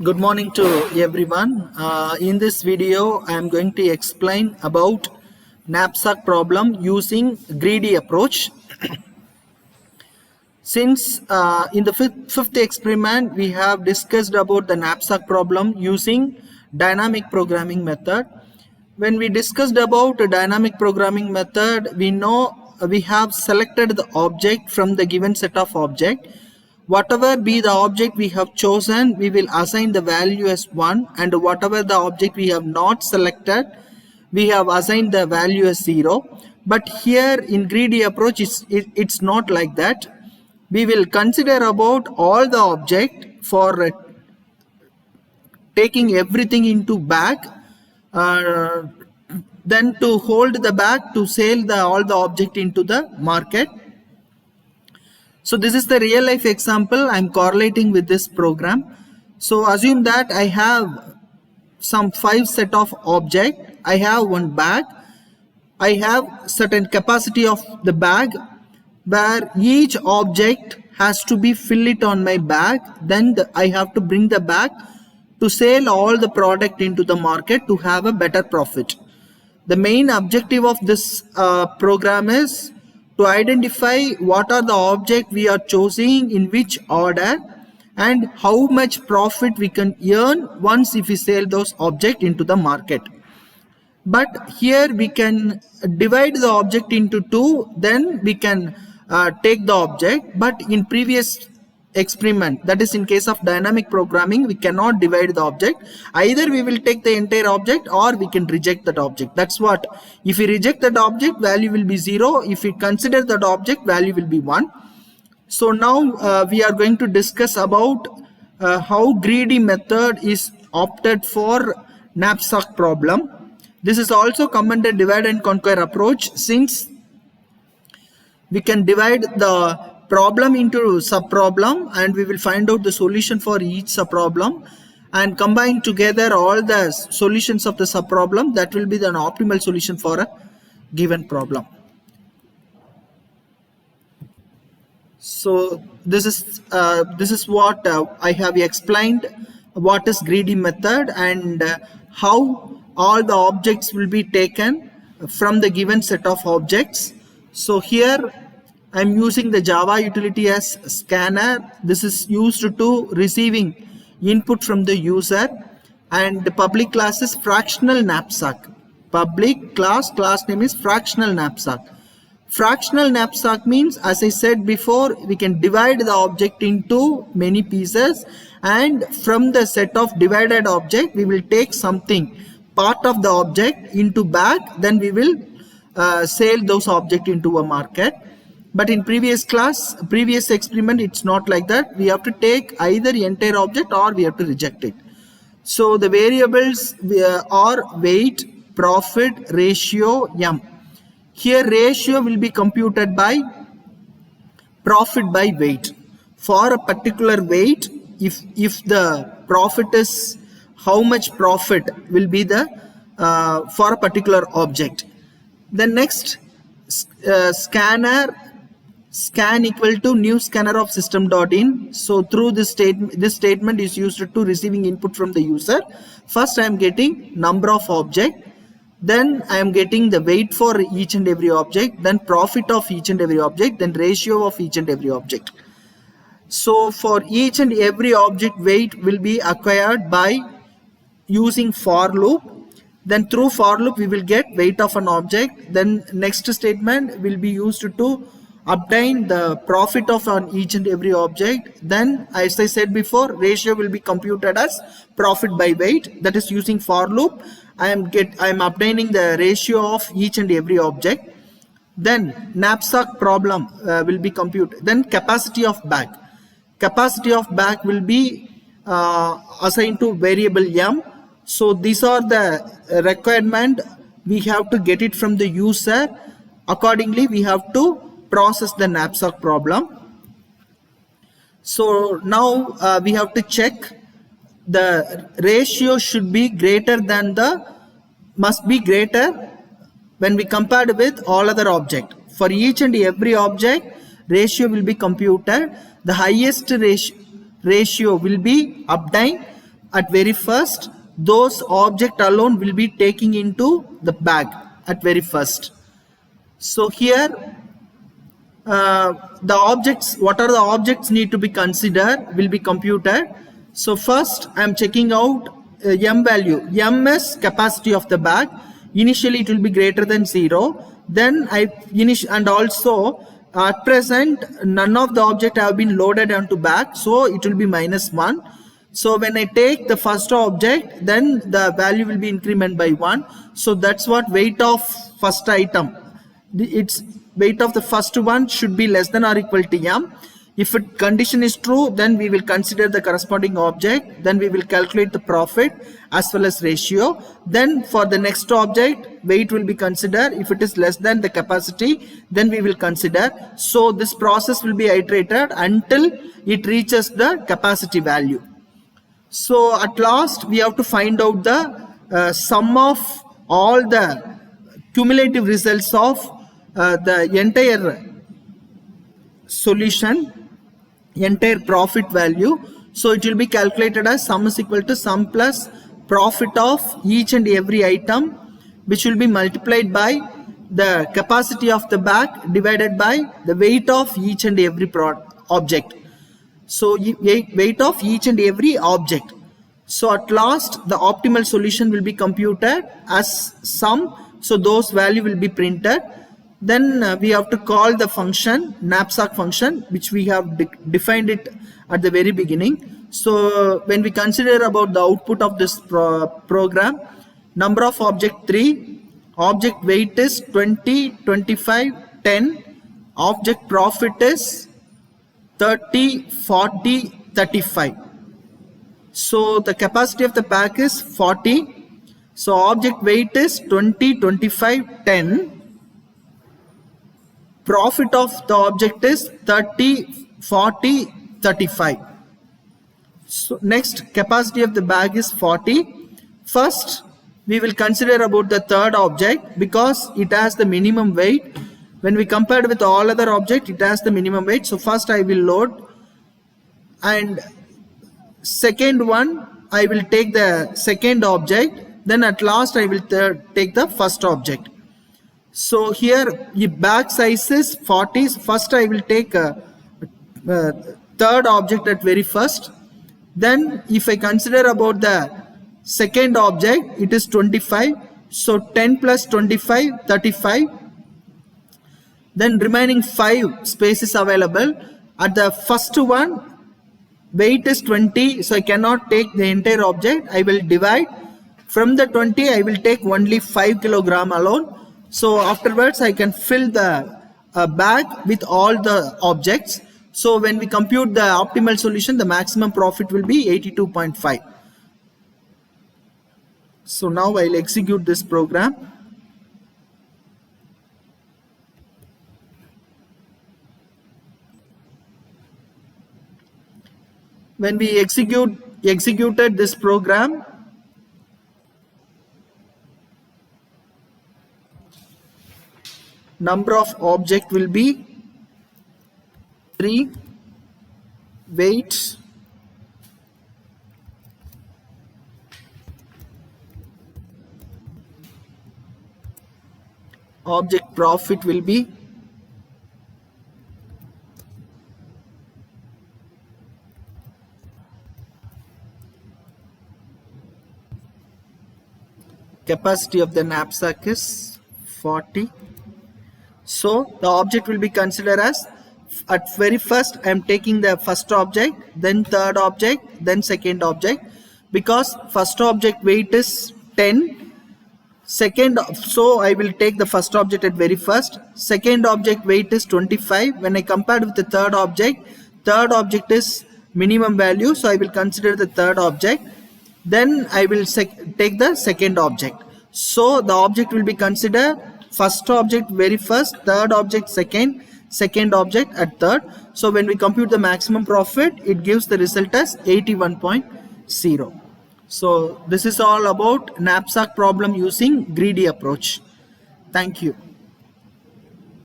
Good morning to everyone. In this video, I am going to explain about knapsack problem using greedy approach. Since in the fifth experiment, we have discussed about the knapsack problem using dynamic programming method. When we discussed about a dynamic programming method, we know we have selected the object from the given set of object. Whatever be the object we have chosen, we will assign the value as 1, and whatever the object we have not selected, we have assigned the value as 0. But here in greedy approach, it's not like that. We will consider about all the object for taking everything into bag, then to hold the bag to sell all the object into the market. So this is the real life example I'm correlating with this program. So assume that I have some 5 set of object. I have one bag. I have certain capacity of the bag where each object has to be fill it on my bag. Then I have to bring the bag to sell all the product into the market to have a better profit. The main objective of this program is to identify what are the object we are choosing in which order and how much profit we can earn once if we sell those object into the market. But here we can divide the object into 2, then we can take the object. But in previous experiment, that is in case of dynamic programming, we cannot divide the object. Either we will take the entire object or we can reject that object. That's what, if we reject that object, value will be 0. If we consider that object, value will be 1. So now we are going to discuss about how greedy method is opted for knapsack problem. This is also commented divide and conquer approach, since we can divide the problem into sub-problem and we will find out the solution for each sub-problem and combine together all the solutions of the sub-problem. That will be the optimal solution for a given problem. So this is what I have explained, what is greedy method and how all the objects will be taken from the given set of objects. So here I'm using the Java utility as scanner. This is used to receiving input from the user, and the public class is fractional knapsack. Public class name is fractional knapsack. Fractional knapsack means, as I said before, we can divide the object into many pieces, and from the set of divided object we will take something, part of the object into bag, then we will sell those object into a market. But in previous experiment, it's not like that. We have to take either entire object or we have to reject it. So the variables are weight, profit, ratio, M. Here ratio will be computed by profit by weight. For a particular weight, if the profit is, how much profit will be the for a particular object. Then next, scan equal to new scanner of system.in. So through this statement is used to receiving input from the user. First I am getting number of object, then I am getting the weight for each and every object, then profit of each and every object, then ratio of each and every object. So for each and every object, weight will be acquired by using for loop. Then through for loop we will get weight of an object. Then next statement will be used to obtain the profit of each and every object. Then, as I said before, ratio will be computed as profit by weight. That is using for loop. I am obtaining the ratio of each and every object. Then knapsack problem will be computed. Then capacity of bag. Capacity of bag will be assigned to variable M. So these are the requirement. We have to get it from the user. Accordingly, we have to process the knapsack problem. So now we have to check the ratio should be greater than must be greater when we compared with all other object. For each and every object, ratio will be computed. The highest ratio ratio will be obtained at very first. Those object alone will be taking into the bag at very first. So here the objects, what are the objects need to be considered will be computed. So first I am checking out m value. M is capacity of the bag. Initially it will be greater than 0. Then and also at present none of the object have been loaded onto bag, so it will be -1. So when I take the first object, then the value will be increment by 1. So that's what weight of first item. Its weight of the first one should be less than or equal to m. If it condition is true, then we will consider the corresponding object. Then we will calculate the profit as well as ratio. Then for the next object, weight will be considered. If it is less than the capacity, then we will consider. So this process will be iterated until it reaches the capacity value. So at last we have to find out the sum of all the cumulative results of the entire solution, entire profit value. So it will be calculated as sum is equal to sum plus profit of each and every item, which will be multiplied by the capacity of the bag divided by the weight of each and every object. So weight of each and every object. So at last the optimal solution will be computed as sum. So those value will be printed. Then we have to call the function knapsack function, which we have defined it at the very beginning. So when we consider about the output of this program, number of object 3, object weight is 20, 25, 10, object profit is 30, 40, 35. So the capacity of the pack is 40. So object weight is 20, 25, 10. Profit of the object is 30, 40, 35. So next, capacity of the bag is 40. First, we will consider about the third object because it has the minimum weight. When we compared with all other objects, it has the minimum weight. So first I will load, and second one I will take the second object. Then at last I will take the first object. So here the bag size is 40. First I will take a third object at very first. Then if I consider about the second object, it is 25. So 10 plus 25, 35. Then remaining 5 spaces available. At the first one, weight is 20. So I cannot take the entire object. I will divide. From the 20, I will take only 5 kilogram alone. So afterwards, I can fill the bag with all the objects. So when we compute the optimal solution, the maximum profit will be 82.5. So now I'll execute this program. When we executed this program, number of object will be 3, weight, object profit will be capacity of the knapsack is 40. So the object will be considered as, at very first I am taking the first object, then third object, then second object, because first object weight is 10. Second, so I will take the first object at very first. Second object weight is 25. When I compared with the third object is minimum value, so I will consider the third object. Then I will take the second object. So the object will be considered first object very first, third object second, second object at third. So when we compute the maximum profit, it gives the result as 81.0. So this is all about knapsack problem using greedy approach. Thank you.